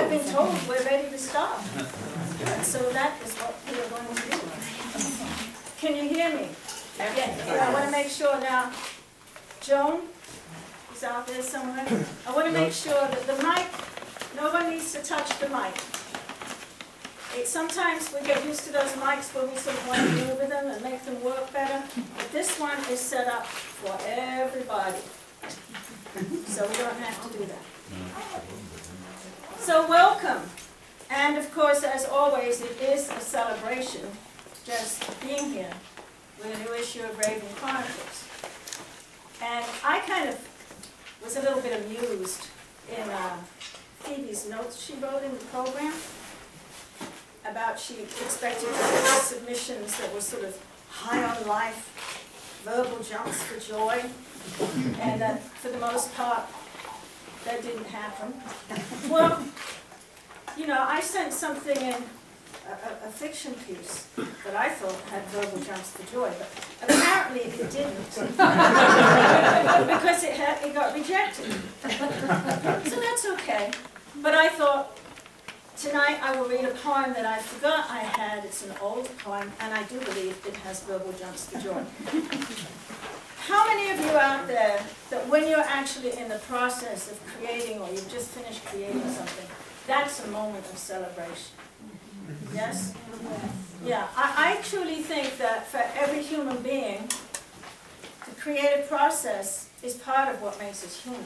I've been told we're ready to start. So that is what we are going to do. Can you hear me? Yeah. I want to make sure now, Joan is out there somewhere. I want to make sure that the mic, no one needs to touch the mic. Sometimes we get used to those mics where we sort of want to maneuver them and make them work better. But this one is set up for everybody. So we don't have to do that. So welcome. And of course, as always, it is a celebration just being here with a new issue of Raven Chronicles. And I kind of was a little bit amused in Phoebe's notes she wrote in the program about she expected to get submissions that were sort of high on life, verbal jumps for joy, and that for the most part, that didn't happen. Well, you know, I sent something in, a fiction piece that I thought had verbal jumps for joy, but apparently it didn't, because it got rejected. So that's okay. But I thought, tonight I will read a poem that I forgot I had. It's an old poem, and I do believe it has verbal jumps for joy. How many of you out there that when you're actually in the process of creating, or you've just finished creating something, that's a moment of celebration? Yes? Yeah, I truly think that for every human being, the creative process is part of what makes us human.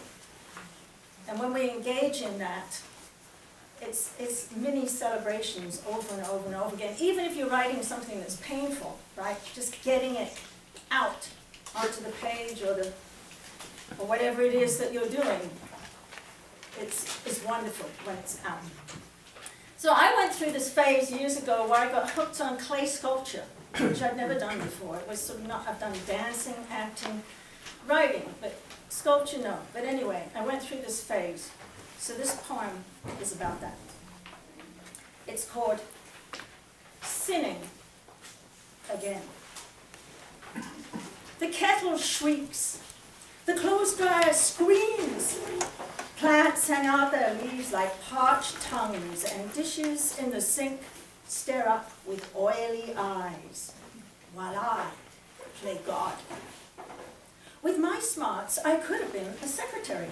And when we engage in that, it's mini celebrations over and over and over again. Even if you're writing something that's painful, right? Just getting it out onto the page or whatever it is that you're doing, it's wonderful when it's out. So I went through this phase years ago where I got hooked on clay sculpture, which I'd never done before. It was sort of not, I've done dancing, acting, writing, but sculpture, no. But anyway, I went through this phase. So this poem is about that. It's called Sinning Again. The kettle shrieks, the clothes dryer screams, plants hang out their leaves like parched tongues, and dishes in the sink stare up with oily eyes, while I play God. With my smarts, I could have been a secretary,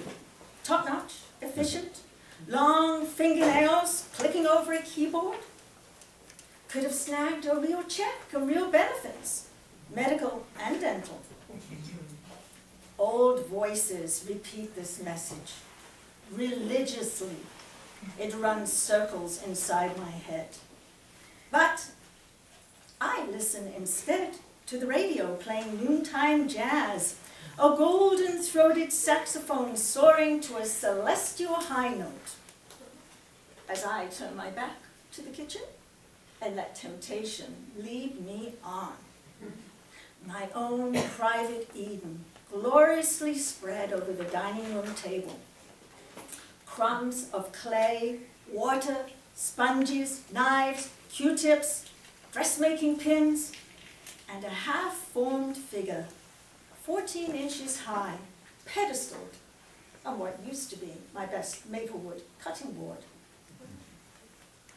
top-notch, efficient, long fingernails clicking over a keyboard. Could have snagged a real check and real benefits, medical and dental. Old voices repeat this message religiously. It runs circles inside my head. But I listen instead to the radio playing noontime jazz, a golden-throated saxophone soaring to a celestial high note, as I turn my back to the kitchen and let temptation lead me on. My own private Eden, gloriously spread over the dining room table. Crumbs of clay, water, sponges, knives, Q-tips, dressmaking pins, and a half-formed figure, 14 inches high, pedestaled on what used to be my best maplewood cutting board.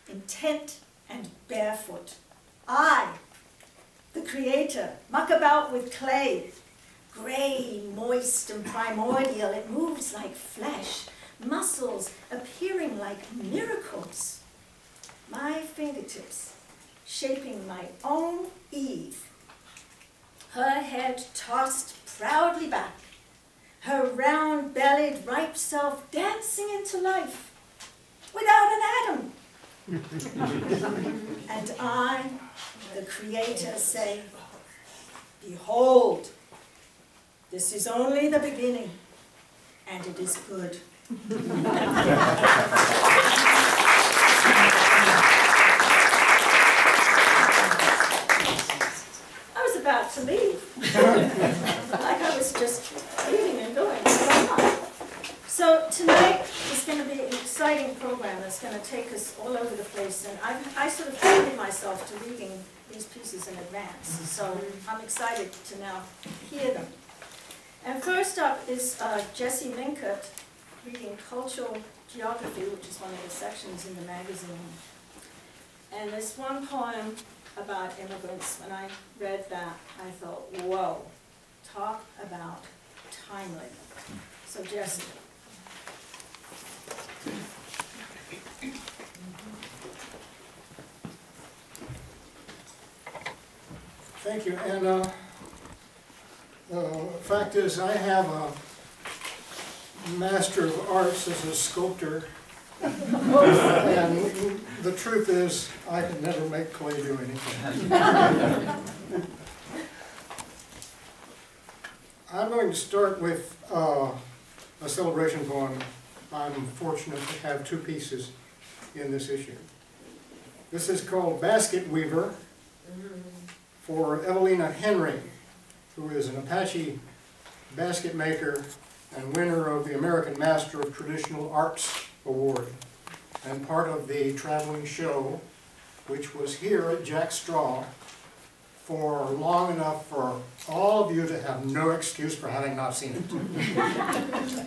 Intent and barefoot, I, the creator, muck about with clay. Gray, moist, and primordial, it moves like flesh, muscles appearing like miracles. My fingertips shaping my own Eve. Her head tossed proudly back, her round-bellied ripe self dancing into life without an atom. And I, the creator, say, behold, this is only the beginning, and it is good. I was about to leave, like I was just leaving and going. So tonight is going to be an exciting program that's going to take us all over the place, and I sort of committed myself to reading these pieces in advance, so I'm excited to now hear them. And first up is Jesse Minkert, reading cultural geography, which is one of the sections in the magazine. And this one poem about immigrants, when I read that, I thought, whoa, talk about timely. So Jesse. Thank you, and the fact is I have a Master of Arts as a sculptor, and the truth is I could never make clay do anything. I'm going to start with a celebration poem. I'm fortunate to have two pieces in this issue. This is called Basket Weaver, for Evelina Henry, who is an Apache basket maker and winner of the American Master of Traditional Arts Award, and part of the traveling show, which was here at Jack Straw for long enough for all of you to have no excuse for having not seen it.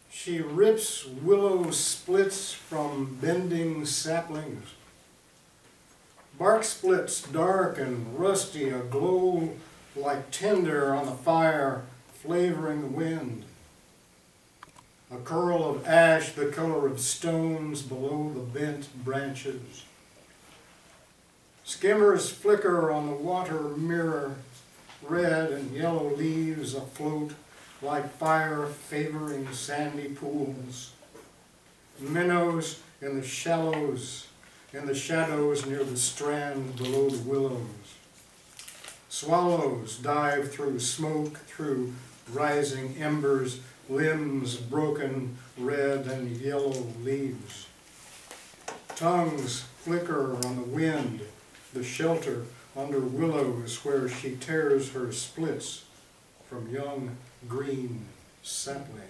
She rips willow splits from bending saplings. Bark splits dark and rusty, aglow like tinder on the fire, flavoring the wind. A curl of ash the color of stones below the bent branches. Skimmers flicker on the water mirror, red and yellow leaves afloat like fire favoring sandy pools. Minnows in the shallows, in the shadows near the strand below the willows. Swallows dive through smoke, through rising embers, limbs broken, red and yellow leaves. Tongues flicker on the wind, the shelter under willows where she tears her splits from young green saplings.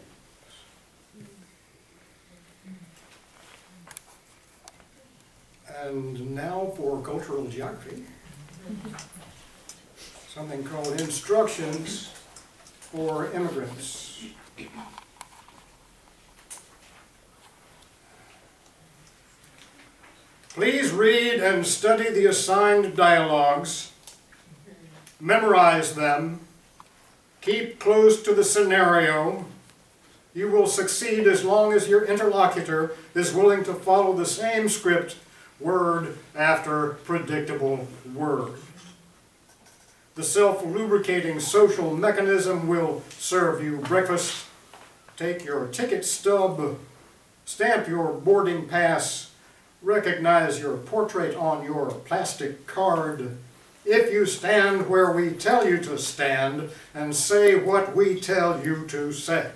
And now for cultural geography, something called Instructions for Immigrants. Please read and study the assigned dialogues, memorize them, keep close to the scenario. You will succeed as long as your interlocutor is willing to follow the same script, word after predictable word. The self-lubricating social mechanism will serve you breakfast. Take your ticket stub, stamp your boarding pass, recognize your portrait on your plastic card. If you stand where we tell you to stand and say what we tell you to say.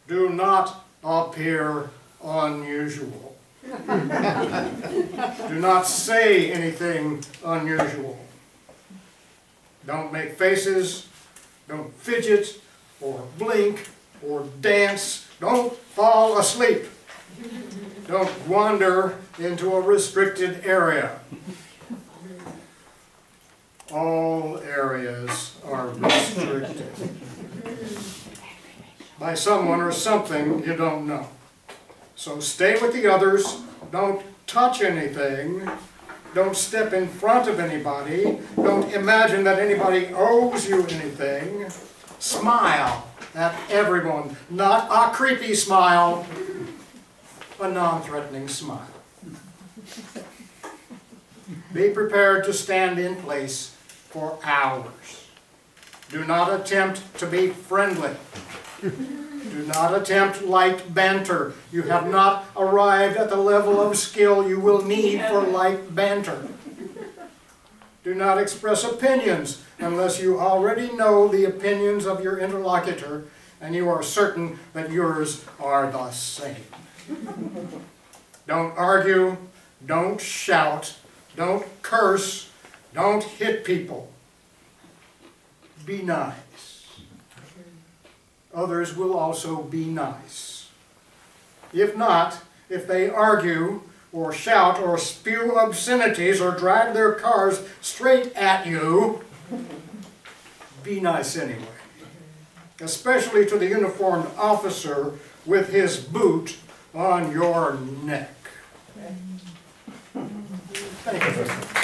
Do not appear unusual. Do not say anything unusual. Don't make faces, don't fidget or blink or dance. Don't fall asleep. Don't wander into a restricted area. All areas are restricted by someone or something you don't know. So stay with the others, don't touch anything, don't step in front of anybody, don't imagine that anybody owes you anything. Smile at everyone, not a creepy smile, a non-threatening smile. Be prepared to stand in place for hours. Do not attempt to be friendly. Do not attempt light banter. You have not arrived at the level of skill you will need for light banter. Do not express opinions unless you already know the opinions of your interlocutor and you are certain that yours are the same. Don't argue, don't shout, don't curse, don't hit people. Be nice. Others will also be nice. If not, if they argue, or shout or spew obscenities or drag their cars straight at you, be nice anyway. Especially to the uniformed officer with his boot on your neck. Thank you.